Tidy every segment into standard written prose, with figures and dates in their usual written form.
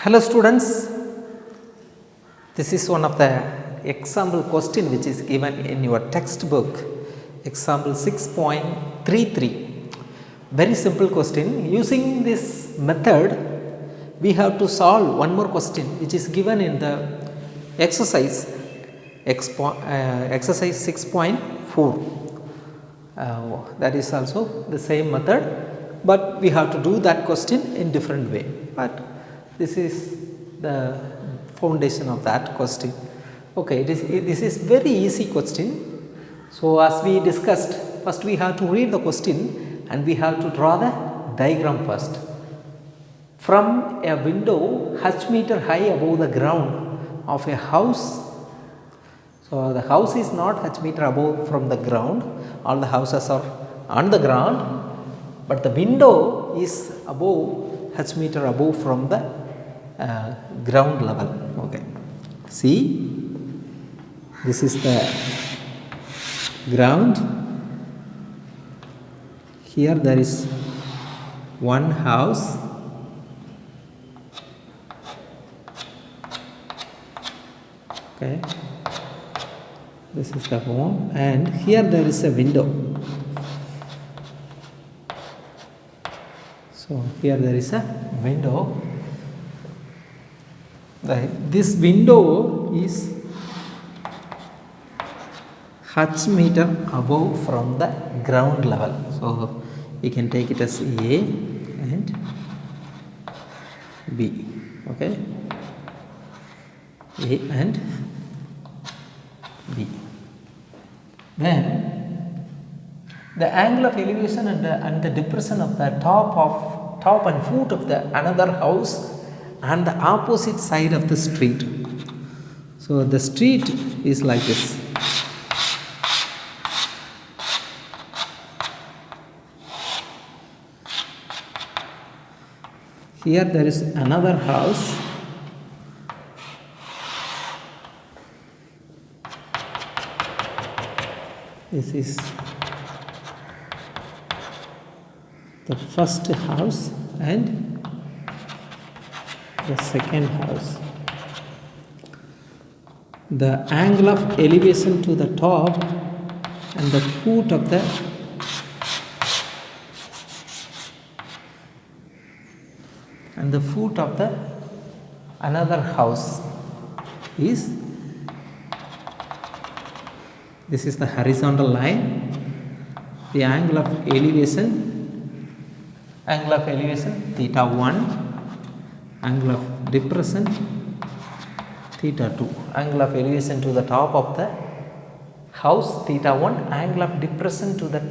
Hello students, this is one of the example question which is given in your textbook, example 6.33. Very simple question. Using this method, we have to solve one more question which is given in the exercise, exercise 6.4. That is also the same method, but we have to do that question in different way. But this is the foundation of that question. Okay, this is very easy question. So, as we discussed, first we have to read the question and we have to draw the diagram first. From a window h meter high above the ground of a house. So, the house is not h meter above from the ground, all the houses are on the ground, but the window is above h meter above from the ground level. Okay. See, this is the ground. Here there is one house. Okay. This is the home, and here there is a window. So, here there is a window. This window is h meter above from the ground level. So, we can take it as A and B. Okay, A and B. Then the angle of elevation and the depression of the top and foot of the another house and the opposite side of the street. So, the street is like this. Here there is another house. This is the first house and the second house. The angle of elevation to the top and the foot of the another house is, this is the horizontal line. The angle of elevation theta 1, angle of depression theta 2. Angle of elevation to the top of the house theta 1, angle of depression to the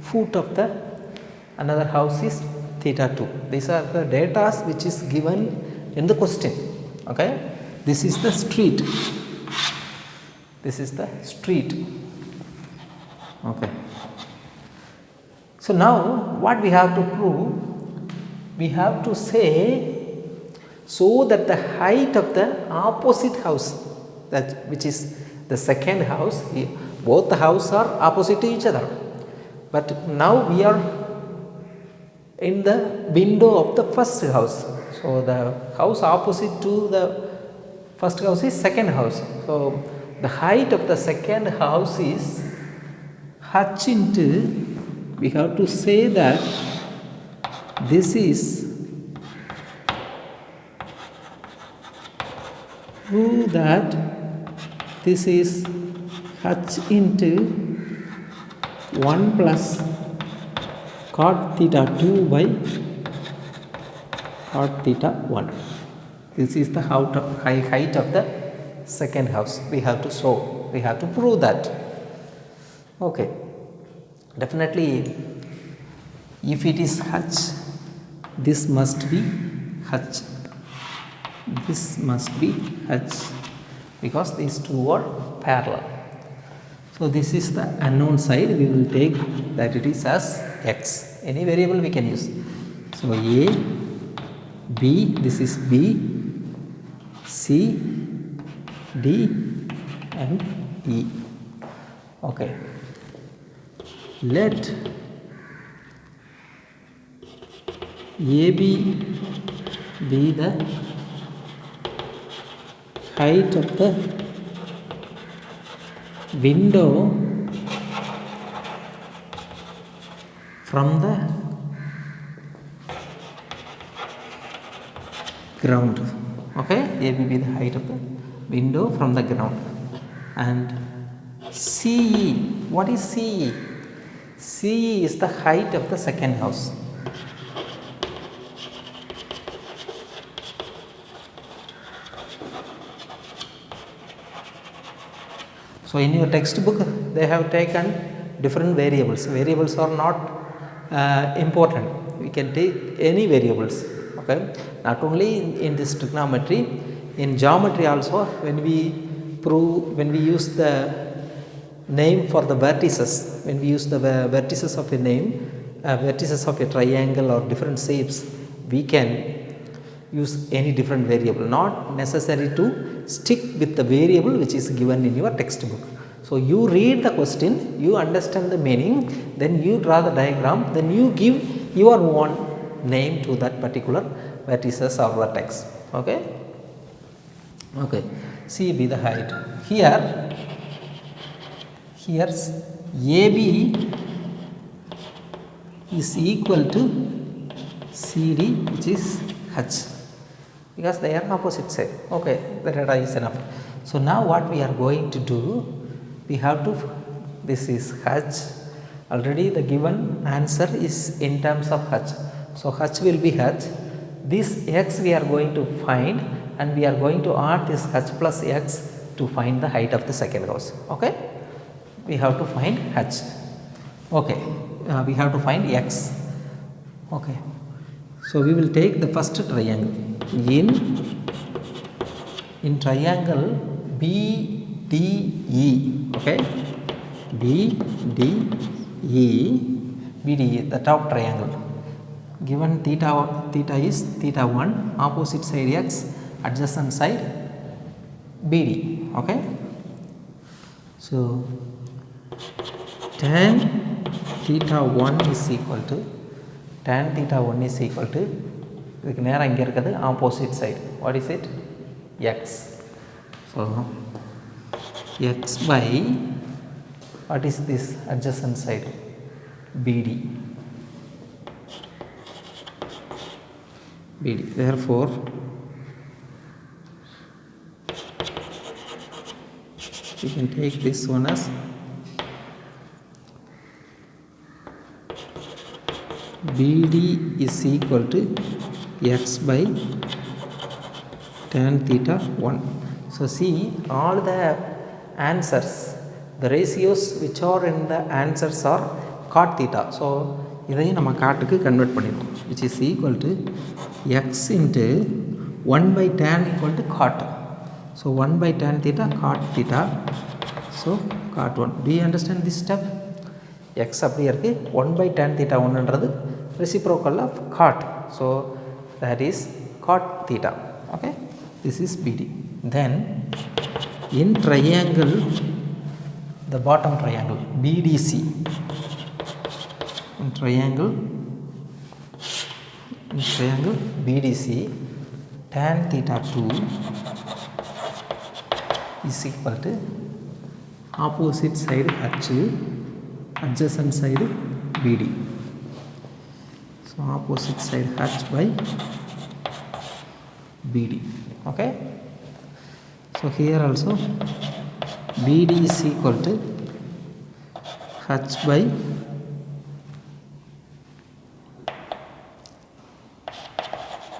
foot of the another house is theta 2. These are the data which is given in the question. Okay, this is the street. This is the street. Okay. So, now what we have to prove? We have to say so that the height of the opposite house, that which is the second house, both the houses are opposite to each other, but now we are in the window of the first house. So, the house opposite to the first house is second house. So, the height of the second house is h into, we have to say that this is, prove that this is h into 1 plus cot theta 2 by cot theta 1. This is the height of the second house. We have to show, we have to prove that. Okay. Definitely, if it is h, this must be h. This must be h, because these two are parallel. So, this is the unknown side. We will take that it is as x. Any variable we can use. So, A, B, this is B, C, D and E. Okay. Let AB be the height of the window from the ground. Okay, A will be the height of the window from the ground. And CE, what is CE? CE is the height of the second house. So in your textbook they have taken different variables. Variables are not important. We can take any variables. Okay, not only in this trigonometry, in geometry also, when we use the name for the vertices, when we use the vertices of a name, vertices of a triangle or different shapes, we can use any different variable, not necessary to stick with the variable which is given in your textbook. So you read the question, you understand the meaning, then you draw the diagram, then you give your own name to that particular vertices or vertex. Okay, okay, C be the height. Here AB is equal to CD, which is H, because they are opposite side. Okay, that is enough. So now what we are going to do, we have to, this is H, already the given answer is in terms of H. So H will be H, this X we are going to find, and we are going to add this H plus X to find the height of the second house. Okay, we have to find H. Okay, we have to find X. Okay, so we will take the first triangle. In triangle BDE. Okay, BDE, the top triangle. Given theta is theta 1, opposite side X, adjacent side BD. Okay, so tan theta 1 is equal to இதுக்கு நேரா இங்கே இருக்குது opposite side. What is it? X. So X by, what is this adjacent side? BD. Therefore we can take this one as BD is equal to X by tan theta 1. So see, all the answers, the ratios which are in the answers are cot theta. So இதையும் நம்ம காட்டுக்கு convert பண்ணிடுவோம், which is equal to X into 1 by tan equal to cot. So 1 by tan theta cot theta. So cot 1. Do you understand this step? X அப்படியே இருக்கு, 1 by tan theta 1ன்றது reciprocal of cot. So that is cot theta. Okay, this is BD. Then in triangle, the bottom triangle BDC, in triangle BDC, tan theta 2 is equal to opposite side H, adjacent side BD. So opposite side H by BD. Okay, so here also BD is equal to H by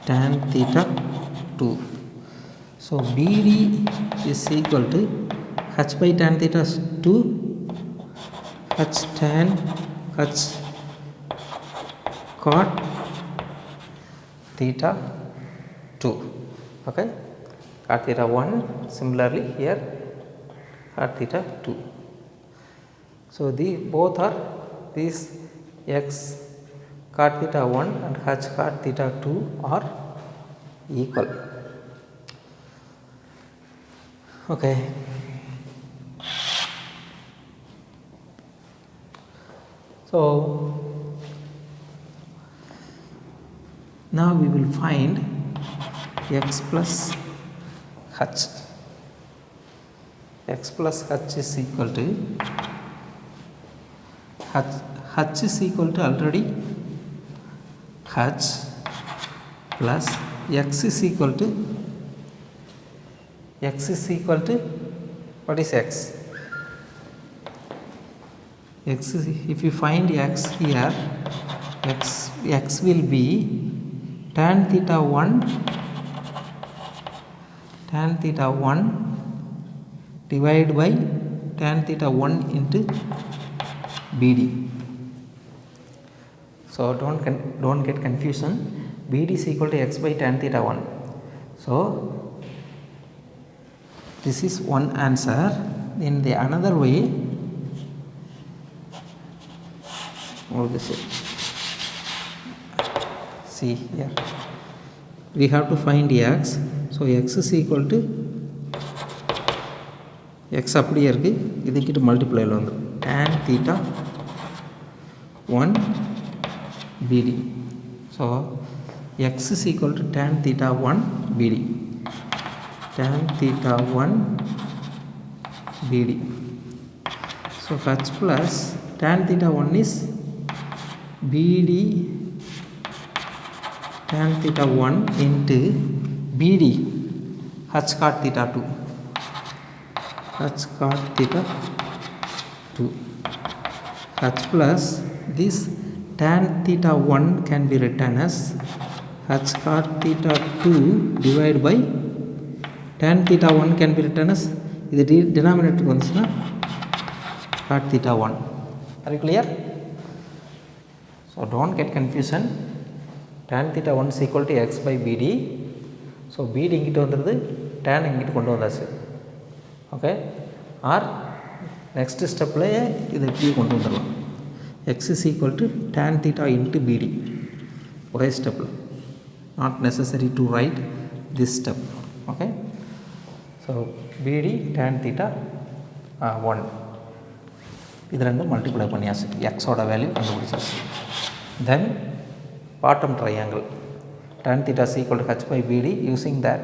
tan theta 2. So BD is equal to H by tan theta 2, H tan H cot theta 2. Okay, cot theta 1, similarly here cot theta 2. So both are these X cot theta 1 and H cot theta 2 are equal. Okay, so now we will find X plus H. x plus h is equal to h is equal to already h plus x is equal to what is x? X is, if you find x here, x will be tan theta 1 divided by tan theta 1 into BD. So don't get confusion. BD is equal to x by tan theta 1. So this is one answer. In the another way, see here, we have to find x. So x is equal to x அப்படியே இருக்கு, இதுக்கிட்ட மல்டிப்ளைல வந்து tan theta 1 BD. So x is equal to tan theta 1 BD. Tan theta 1 BD. So h plus tan theta 1 is BD tan theta 1 into BD h cot theta 2. H cot theta 2. H plus this tan theta 1 can be written as h cot theta 2 divided by tan theta 1 can be written as இது denominator வந்துச்சுன்னா cot theta 1. Are you clear? So don't get confusion. Tan theta 1 is equal to x by BD. So BD இங்கிட்டு வந்துருது, tan இங்கிட்டு கொண்டு வந்தாச்சு. Okay, R next ஸ்டெப்பில் இதை இப்படியே கொண்டு வந்துடலாம். x is equal to tan theta into BD. ஒரே ஸ்டெப்பில், not necessary to write this step. Okay, so BD tan theta 1 இது ரெண்டும் மல்டிப்ளை பண்ணியாச்சு, எக்ஸோட வேல்யூ கண்டுபிடிச்சாச்சு. தென் bottom triangle tan theta is equal to h by BD. Using that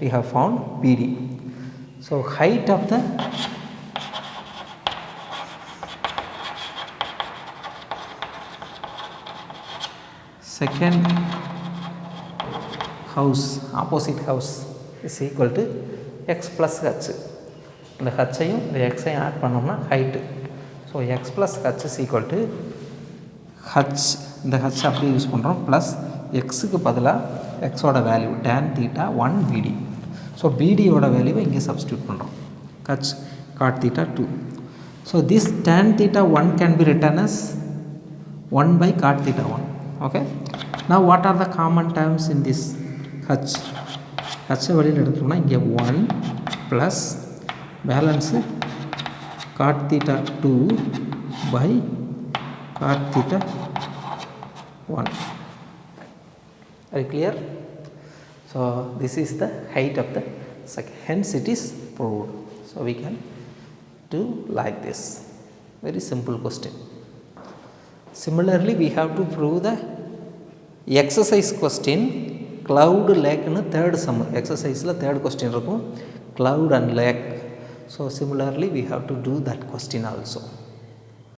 we have found BD. So height of the second house, opposite house, is equal to x plus h. இந்த ஹச்சையும் இந்த எக்ஸையும் add பண்ணோம்னா height. So X plus H is equal to H, இந்த H அப்படியே use பண்ணுறோம், plus எக்ஸுக்கு பதிலாக எக்ஸோட value tan theta 1 பிடி. ஸோ பிடியோட வேல்யூவை இங்கே சப்ஸ்டியூட் பண்ணுறோம், ஹச் cot theta 2. So this tan theta 1 can be written as 1 by cot theta 1. Okay, now what are the common terms in this h? h வெளியில் எடுத்தோம்னா இங்கே 1 plus balance cot theta 2 by cot theta 1. Are you clear? So this is the height of the second, hence it is proved. So we can do like this, very simple question. Similarly we have to prove the exercise question cloud lake னு third sum, exerciseல third question இருக்கும், cloud and lake. So similarly we have to do that question also.